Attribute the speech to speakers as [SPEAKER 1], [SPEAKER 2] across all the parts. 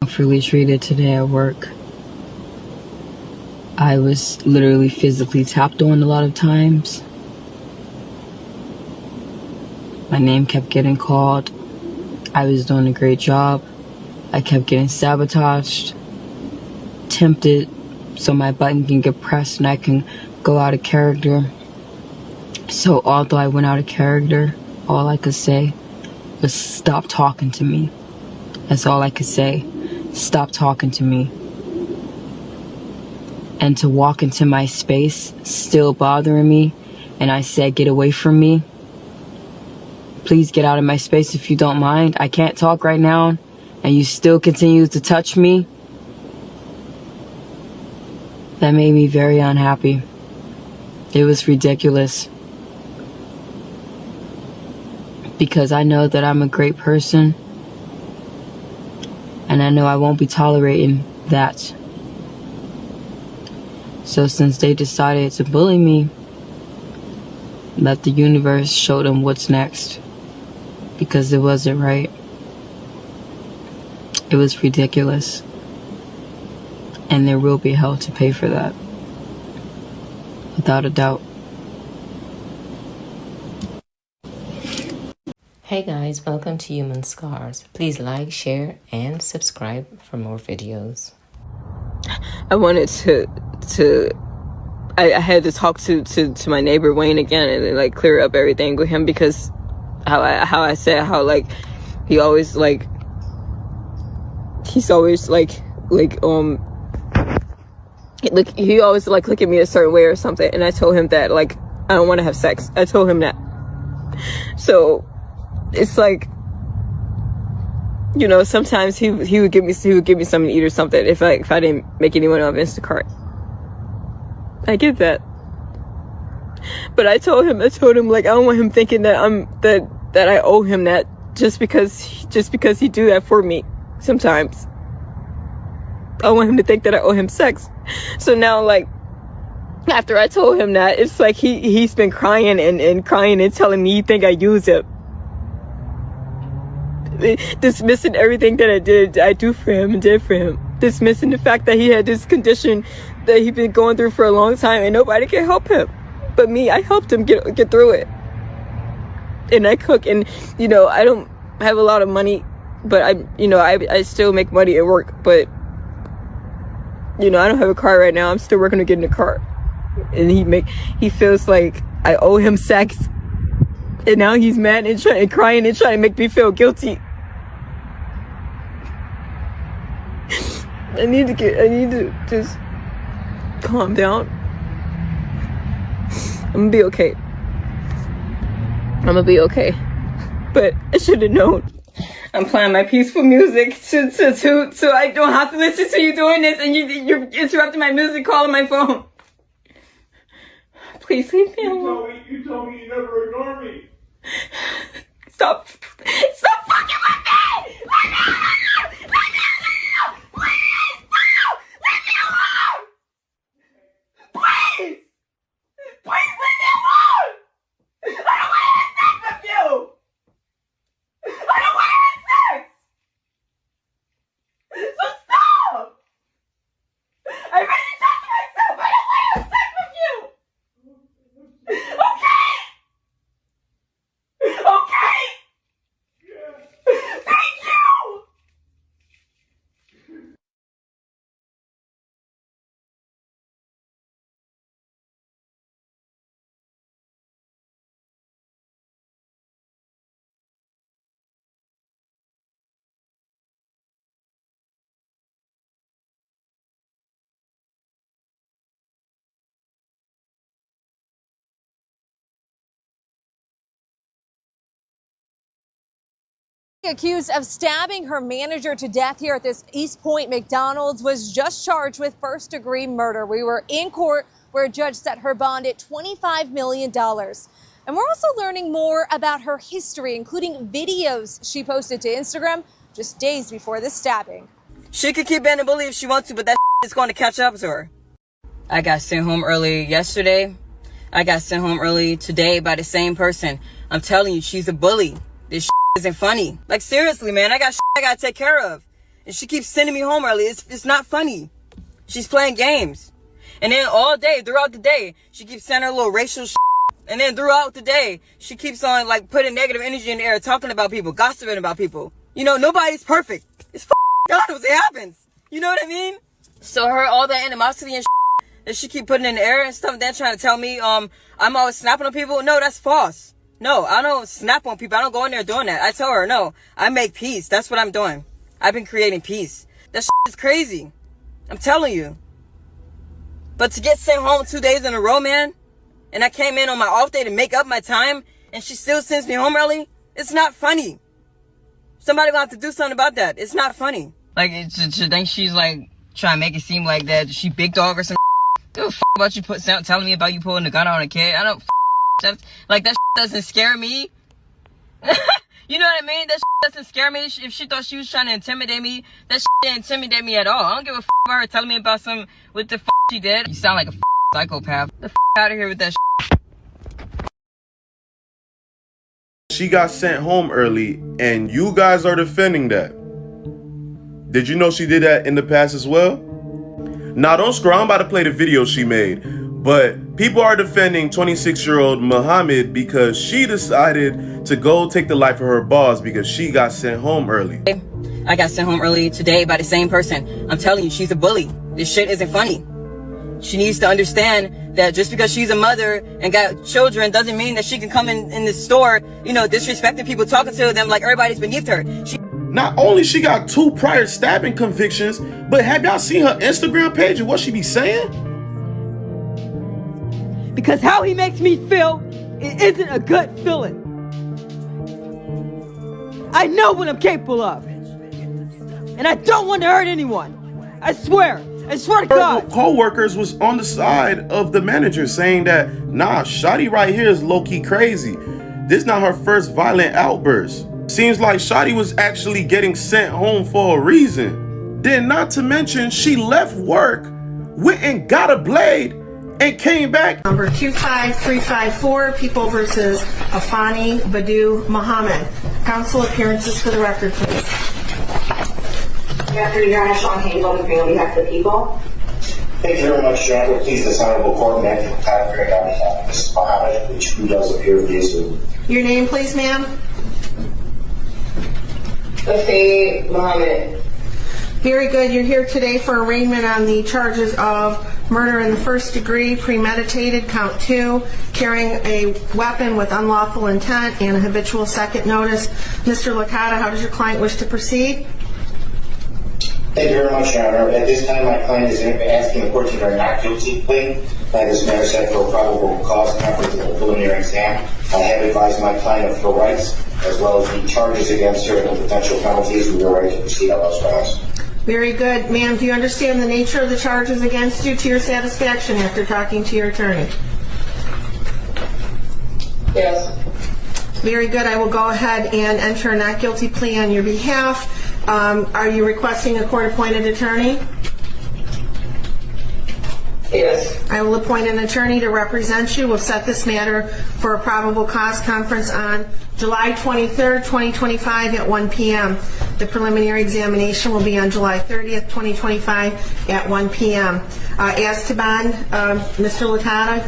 [SPEAKER 1] Unfairly treated today at work. I was literally physically tapped on a lot of times. My name kept getting called. I was doing a great job. I kept getting sabotaged, tempted, so my button can get pressed and I can go out of character. So although I went out of character, all I could say was stop talking to me. That's all I could say. Stop talking to me. And to walk into my space, still bothering me, and I said, get away from me. Please get out of my space if you don't mind. I can't talk right now, and you still continue to touch me. That made me very unhappy. It was ridiculous. Because I know that I'm a great person, and I know I won't be tolerating that. So since they decided to bully me, let the universe show them what's next. Because it wasn't right. It was ridiculous. And there will be hell to pay for that. Without a doubt.
[SPEAKER 2] Hey guys, welcome to Human Scars. Please like, share, and subscribe for more videos.
[SPEAKER 1] I wanted I had to talk to my neighbor Wayne again and like clear up everything with him, because how I said how like he always like he always like look at me a certain way or something, and I told him that like I don't want to have sex. I told him that. So it's like, you know, sometimes he would give me something to eat or something if I didn't make anyone on Instacart. I get that. But I told him like I don't want him thinking that that I owe him that just because he do that for me sometimes. I don't want him to think that I owe him sex. So now, like, after I told him that, it's like he's been crying and crying and telling me he think I use him. Dismissing everything that I do for him and did for him. Dismissing the fact that he had this condition that he'd been going through for a long time and nobody can help him. But me, I helped him get through it. And I cook, and, you know, I don't have a lot of money, but I still make money at work. But, you know, I don't have a car right now. I'm still working to get in a car. And he feels like I owe him sex. And now he's mad and crying and trying to make me feel guilty. I need to just calm down. I'm gonna be okay. But I should have known. I'm playing my peaceful music so I don't have to listen to you doing this, and you're interrupting my music, calling my phone. Please leave me alone.
[SPEAKER 3] You told me you never ignore me.
[SPEAKER 1] Stop fucking with me! Let me alone! Please, leave me alone! Please! Please leave me alone! I don't want to have sex with you! I don't want to have sex! So stop! I really touched myself! I don't want to have sex with you! Okay? Okay? Thank you!
[SPEAKER 4] Accused of stabbing her manager to death here at this East Point McDonald's was just charged with first-degree murder. We were in court where a judge set her bond at $25 million. And we're also learning more about her history, including videos she posted to Instagram just days before the stabbing.
[SPEAKER 1] She could keep being a bully if she wants to, but that is going to catch up to her. I got sent home early yesterday. I got sent home early today by the same person. I'm telling you, she's a bully. This isn't funny. Like, seriously, man, I got I gotta take care of. and she keeps sending me home early. It's not funny. She's playing games. And then all day, throughout the day, she keeps saying her little racial shit. And then throughout the day, she keeps on like putting negative energy in the air, talking about people, gossiping about people. You know, nobody's perfect. It's God, it happens. You know what I mean? So all that animosity and shit that she keep putting in the air and stuff, then trying to tell me I'm always snapping on people. No, that's false. No, I don't snap on people. I don't go in there doing that. I tell her, no, I make peace. That's what I'm doing. I've been creating peace. That shit is crazy. I'm telling you. But to get sent home 2 days in a row, man, and I came in on my off day to make up my time, and she still sends me home early, it's not funny. Somebody gonna have to do something about that. It's not funny. Like, she thinks she's like trying to make it seem like that she big dog or some Give a about you telling me about you pulling the gun on a kid. I don't like that doesn't scare me. You know what I mean? That doesn't scare me. If she thought she was trying to intimidate me, that didn't intimidate me at all. I don't give a about her telling me about what the she did. You sound like a psychopath. The out of here with that
[SPEAKER 5] She got sent home early, and you guys are defending that. Did you know she did that in the past as well? Now, don't scroll. I'm about to play the video she made. But people are defending 26-year-old Muhammad because she decided to go take the life of her boss because she got sent home early.
[SPEAKER 1] I got sent home early today by the same person. I'm telling you, she's a bully. This shit isn't funny. She needs to understand that just because she's a mother and got children doesn't mean that she can come in the store, you know, disrespecting people, talking to them like everybody's beneath her.
[SPEAKER 5] Not only she got 2 prior stabbing convictions, but have y'all seen her Instagram page and what she be saying?
[SPEAKER 6] Because how he makes me feel, it isn't a good feeling. I know what I'm capable of. And I don't want to hurt anyone. I swear to God.
[SPEAKER 5] Her co-workers was on the side of the manager saying that, nah, Shotty right here is low-key crazy. This not her first violent outburst. Seems like Shotty was actually getting sent home for a reason. Then not to mention, she left work, went and got a blade, and came back.
[SPEAKER 7] Number 25354, People versus Afeni Muhammad. Counsel appearances for the record, please.
[SPEAKER 8] Good afternoon, Your Honor. Sean Hayes, on behalf of the people.
[SPEAKER 9] Thank you very much, Your Honor. Please, this honorable court, and on behalf of Mrs. Muhammad, who does appear to be assumed.
[SPEAKER 7] Your name, please, ma'am.
[SPEAKER 8] Afeni Muhammad.
[SPEAKER 7] Very good. You're here today for arraignment on the charges of murder in the first degree, premeditated, count 2, carrying a weapon with unlawful intent, and a habitual second notice. Mr. Licata, how does your client wish to proceed?
[SPEAKER 9] Thank you very much, Your Honor. At this time, my client is asking the court to hear a not guilty plea. This matter set for a probable cause conference in the preliminary exam. I have advised my client of her rights, as well as the charges against her and the potential penalties. We are ready to proceed on those grounds.
[SPEAKER 7] Very good. Ma'am, do you understand the nature of the charges against you to your satisfaction after talking to your attorney?
[SPEAKER 8] Yes.
[SPEAKER 7] Very good. I will go ahead and enter a not guilty plea on your behalf. Are you requesting a court-appointed attorney?
[SPEAKER 8] Yes.
[SPEAKER 7] I will appoint an attorney to represent you. We'll set this matter for a probable cause conference on July 23rd, 2025 at 1 p.m. The preliminary examination will be on July 30th, 2025 at 1 p.m. As to bond, Mr. Licata.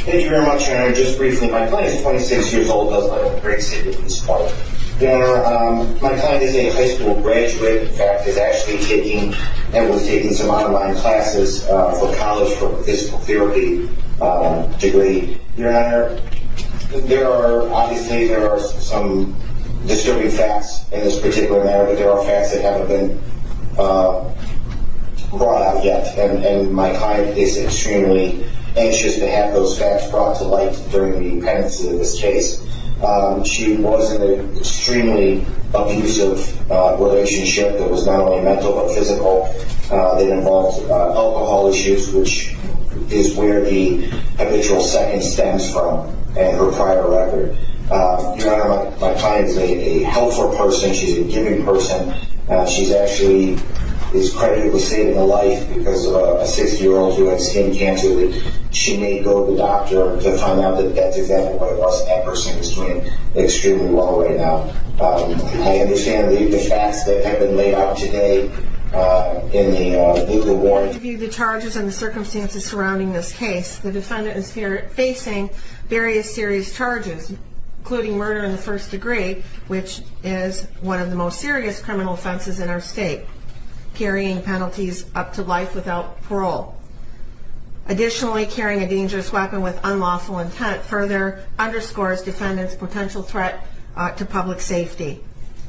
[SPEAKER 9] Thank you very much, Your Honor. Just briefly, my client is 26 years old, does live in the great city of East Point. Your Honor, my client is a high school graduate. In fact, is actually taking some online classes for college for a physical therapy degree. Your Honor, there are some disturbing facts in this particular matter, but there are facts that haven't been brought out yet, and my client is extremely anxious to have those facts brought to light during the pendency of this case. She was in an extremely abusive relationship that was not only mental but physical, that involved alcohol issues, which is where the habitual second stems from, and her prior record. Your Honor, my client is a helpful person. She's a giving person. She's actually is credited with saving a life because of a 60-year-old who had skin cancer that she may go to the doctor to find out that that's exactly what it was, and that person is doing extremely well right now. I understand the facts that have been laid out today in the legal warrant.
[SPEAKER 7] To review the charges and the circumstances surrounding this case, the defendant is facing various serious charges, including murder in the first degree, which is one of the most serious criminal offenses in our state, carrying penalties up to life without parole. Additionally, carrying a dangerous weapon with unlawful intent further underscores defendant's potential threat to public safety.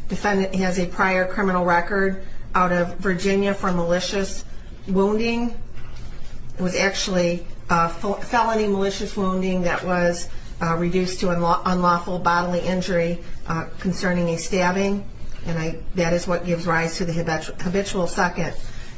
[SPEAKER 7] Defendant has a prior criminal record out of Virginia for malicious wounding. It was actually felony malicious wounding that was reduced to unlawful bodily injury concerning a stabbing, and that is what gives rise to the habitual second.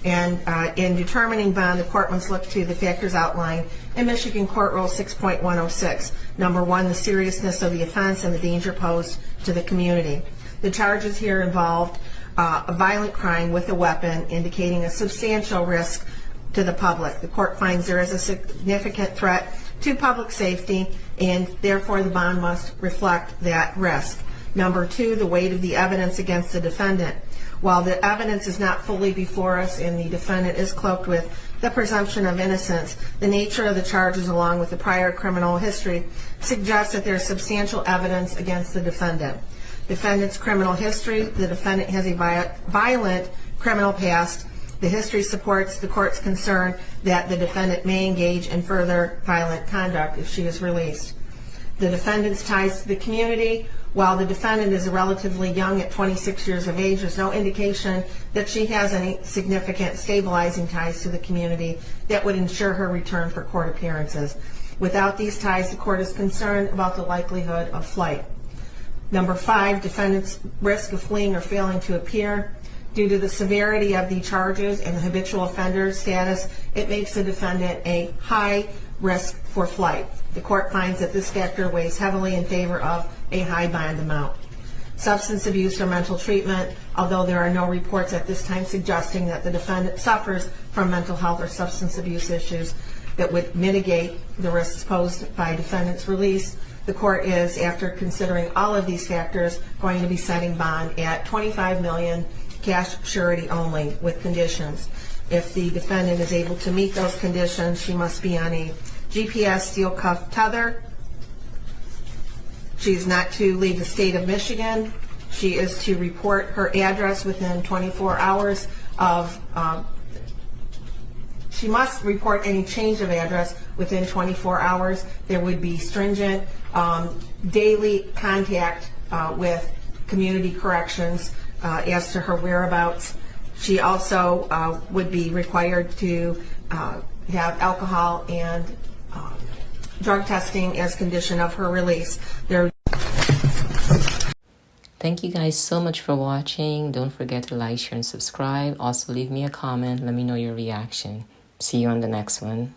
[SPEAKER 7] And in determining bond, the court must look to the factors outlined in Michigan Court Rule 6.106. Number one, the seriousness of the offense and the danger posed to the community. The charges here involved a violent crime with a weapon, indicating a substantial risk to the public. The court finds there is a significant threat to public safety, and therefore the bond must reflect that risk. Number two, the weight of the evidence against the defendant. While the evidence is not fully before us and the defendant is cloaked with the presumption of innocence, the nature of the charges along with the prior criminal history suggests that there is substantial evidence against the defendant. Defendant's criminal history: the defendant has a violent criminal past. The history supports the court's concern that the defendant may engage in further violent conduct if she is released. The defendant's ties to the community: while the defendant is relatively young at 26 years of age, there's no indication that she has any significant stabilizing ties to the community that would ensure her return for court appearances. Without these ties, the court is concerned about the likelihood of flight. Number five, defendant's risk of fleeing or failing to appear. Due to the severity of the charges and the habitual offender status, it makes the defendant a high risk for flight. The court finds that this factor weighs heavily in favor of a high bond amount. Substance abuse or mental treatment: although there are no reports at this time suggesting that the defendant suffers from mental health or substance abuse issues that would mitigate the risks posed by defendant's release, the court is, after considering all of these factors, going to be setting bond at $25 million, cash surety only, with conditions. If the defendant is able to meet those conditions, she must be on a GPS steel cuff tether. She's not to leave the state of Michigan. She is to report her address within 24 hours of, she must report any change of address within 24 hours. There would be stringent daily contact with community corrections as to her whereabouts. She also would be required to have alcohol and drug testing as condition of her release.
[SPEAKER 2] Thank you guys so much for watching. Don't forget to like, share, and subscribe. Also leave me a comment. Let me know your reaction. See you on the next one.